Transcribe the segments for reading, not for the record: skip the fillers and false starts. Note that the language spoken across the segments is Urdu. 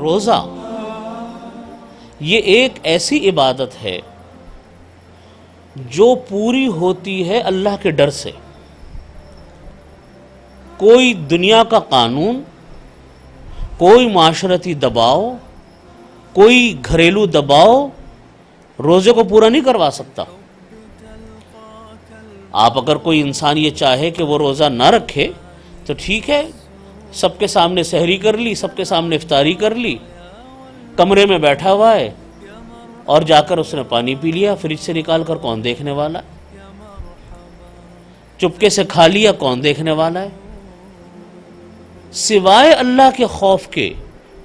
روزہ یہ ایک ایسی عبادت ہے جو پوری ہوتی ہے اللہ کے ڈر سے. کوئی دنیا کا قانون، کوئی معاشرتی دباؤ، کوئی گھریلو دباؤ روزے کو پورا نہیں کروا سکتا. آپ اگر کوئی انسان یہ چاہے کہ وہ روزہ نہ رکھے تو ٹھیک ہے، سب کے سامنے سحری کر لی، سب کے سامنے افطاری کر لی، کمرے میں بیٹھا ہوا ہے اور جا کر اس نے پانی پی لیا، فریج سے نکال کر کون دیکھنے والا ہے؟ چپکے سے کھا لیا، کون دیکھنے والا ہے؟ سوائے اللہ کے خوف کے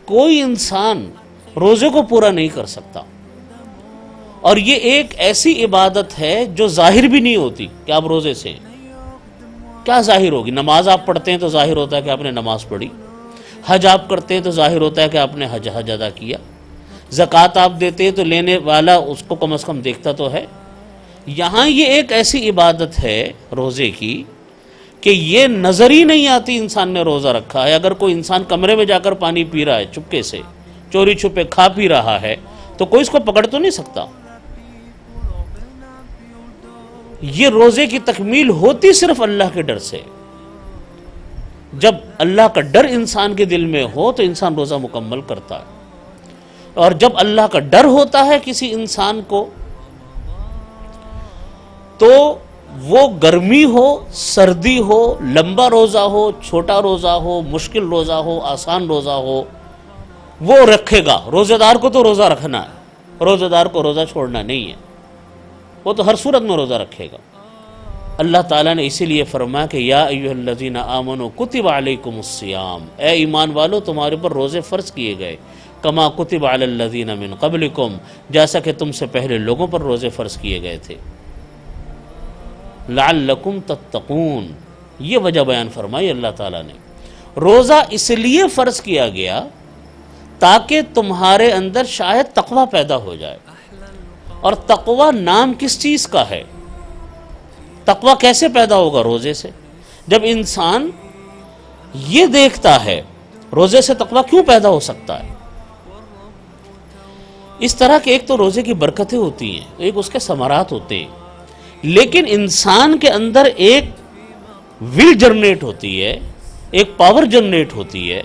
کوئی انسان روزے کو پورا نہیں کر سکتا. اور یہ ایک ایسی عبادت ہے جو ظاہر بھی نہیں ہوتی کہ آپ روزے سے ہیں. کیا ظاہر ہوگی؟ نماز آپ پڑھتے ہیں تو ظاہر ہوتا ہے کہ آپ نے نماز پڑھی، حج آپ کرتے ہیں تو ظاہر ہوتا ہے کہ آپ نے حج ادا کیا، زکوٰۃ آپ دیتے ہیں تو لینے والا اس کو کم از کم دیکھتا تو ہے. یہاں یہ ایک ایسی عبادت ہے روزے کی کہ یہ نظر ہی نہیں آتی انسان نے روزہ رکھا ہے. اگر کوئی انسان کمرے میں جا کر پانی پی رہا ہے، چپکے سے چوری چھپے کھا پی رہا ہے، تو کوئی اس کو پکڑ تو نہیں سکتا. یہ روزے کی تکمیل ہوتی صرف اللہ کے ڈر سے. جب اللہ کا ڈر انسان کے دل میں ہو تو انسان روزہ مکمل کرتا ہے. اور جب اللہ کا ڈر ہوتا ہے کسی انسان کو تو وہ گرمی ہو، سردی ہو، لمبا روزہ ہو، چھوٹا روزہ ہو، مشکل روزہ ہو، آسان روزہ ہو، وہ رکھے گا. روزہ دار کو تو روزہ رکھنا ہے، روزہ دار کو روزہ چھوڑنا نہیں ہے، وہ تو ہر صورت میں روزہ رکھے گا. اللہ تعالیٰ نے اسی لیے فرمایا کہ یا ایھا الذین آمنوا کتب علیکم الصیام، اے ایمان والو تمہارے پر روزے فرض کیے گئے، کما کتب علی الذین من قبلکم، جیسا کہ تم سے پہلے لوگوں پر روزے فرض کیے گئے تھے، لعلکم تتقون. یہ وجہ بیان فرمائی اللہ تعالیٰ نے. روزہ اس لیے فرض کیا گیا تاکہ تمہارے اندر شاید تقوی پیدا ہو جائے. اور تقوی نام کس چیز کا ہے؟ تقوی کیسے پیدا ہوگا؟ روزے سے. جب انسان یہ دیکھتا ہے، روزے سے تقوی کیوں پیدا ہو سکتا ہے؟ اس طرح کہ ایک تو روزے کی برکتیں ہوتی ہیں، ایک اس کے ثمرات ہوتے ہیں، لیکن انسان کے اندر ایک ول جنریٹ ہوتی ہے، ایک پاور جنریٹ ہوتی ہے،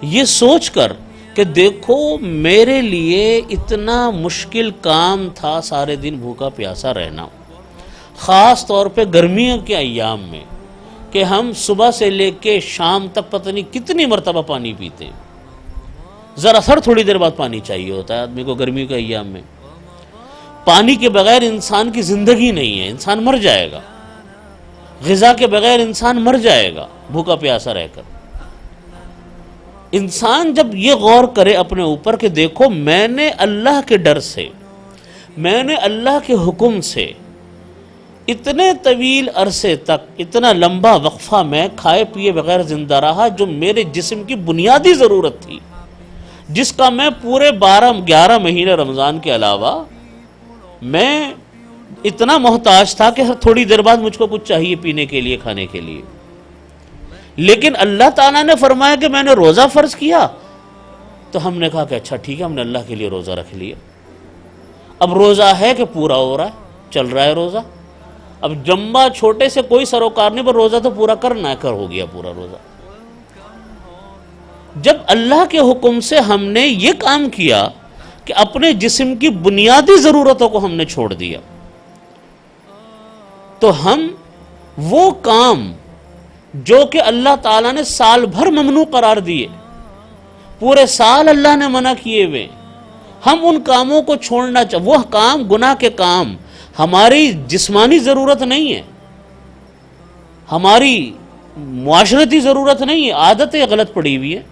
یہ سوچ کر کہ دیکھو میرے لیے اتنا مشکل کام تھا سارے دن بھوکا پیاسا رہنا، خاص طور پہ گرمیوں کے ایام میں کہ ہم صبح سے لے کے شام تک پتہ نہیں کتنی مرتبہ پانی پیتے ہیں. ذرا سر تھوڑی دیر بعد پانی چاہیے ہوتا ہے آدمی کو گرمیوں کے ایام میں. پانی کے بغیر انسان کی زندگی نہیں ہے، انسان مر جائے گا. غذا کے بغیر انسان مر جائے گا بھوکا پیاسا رہ کر. انسان جب یہ غور کرے اپنے اوپر کہ دیکھو میں نے اللہ کے ڈر سے، میں نے اللہ کے حکم سے اتنے طویل عرصے تک، اتنا لمبا وقفہ میں کھائے پیے بغیر زندہ رہا، جو میرے جسم کی بنیادی ضرورت تھی، جس کا میں پورے 11 مہینے رمضان کے علاوہ میں اتنا محتاج تھا کہ تھوڑی دیر بعد مجھ کو کچھ چاہیے پینے کے لیے، کھانے کے لیے. لیکن اللہ تعالیٰ نے فرمایا کہ میں نے روزہ فرض کیا، تو ہم نے کہا کہ اچھا ٹھیک ہے، ہم نے اللہ کے لیے روزہ رکھ لیا. اب روزہ ہے کہ پورا ہو رہا ہے، چل رہا ہے روزہ. اب جمبا چھوٹے سے کوئی سروکار نہیں، پر روزہ تو پورا کرنا ہے، کر ہو گیا پورا روزہ. جب اللہ کے حکم سے ہم نے یہ کام کیا کہ اپنے جسم کی بنیادی ضرورتوں کو ہم نے چھوڑ دیا، تو ہم وہ کام جو کہ اللہ تعالیٰ نے سال بھر ممنوع قرار دیے، پورے سال اللہ نے منع کیے ہوئے، ہم ان کاموں کو چھوڑنا وہ کام، گناہ کے کام ہماری جسمانی ضرورت نہیں ہے، ہماری معاشرتی ضرورت نہیں ہے، عادتیں غلط پڑی ہوئی ہیں،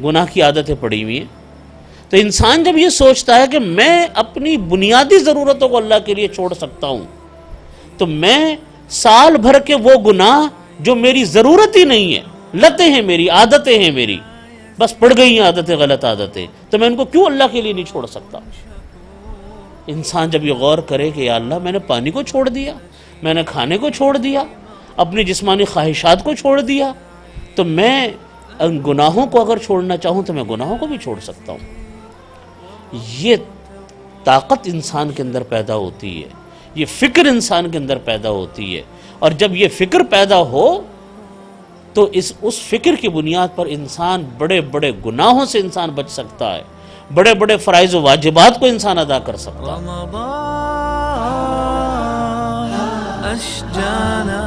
گناہ کی عادتیں پڑی ہوئی ہیں. تو انسان جب یہ سوچتا ہے کہ میں اپنی بنیادی ضرورتوں کو اللہ کے لیے چھوڑ سکتا ہوں، تو میں سال بھر کے وہ گناہ جو میری ضرورت ہی نہیں ہے، لتیں ہیں میری، عادتیں ہیں میری، بس پڑ گئی ہیں عادتیں، غلط عادتیں، تو میں ان کو کیوں اللہ کے لیے نہیں چھوڑ سکتا؟ انسان جب یہ غور کرے کہ یا اللہ میں نے پانی کو چھوڑ دیا، میں نے کھانے کو چھوڑ دیا، اپنی جسمانی خواہشات کو چھوڑ دیا، تو میں ان گناہوں کو اگر چھوڑنا چاہوں تو میں گناہوں کو بھی چھوڑ سکتا ہوں. یہ طاقت انسان کے اندر پیدا ہوتی ہے, یہ فکر انسان کے اندر پیدا ہوتی ہے, اور جب یہ فکر پیدا ہو تو اس فکر کی بنیاد پر انسان بڑے بڑے گناہوں سے انسان بچ سکتا ہے, بڑے بڑے فرائض و واجبات کو انسان ادا کر سکتا ہے. رمضان أشجانا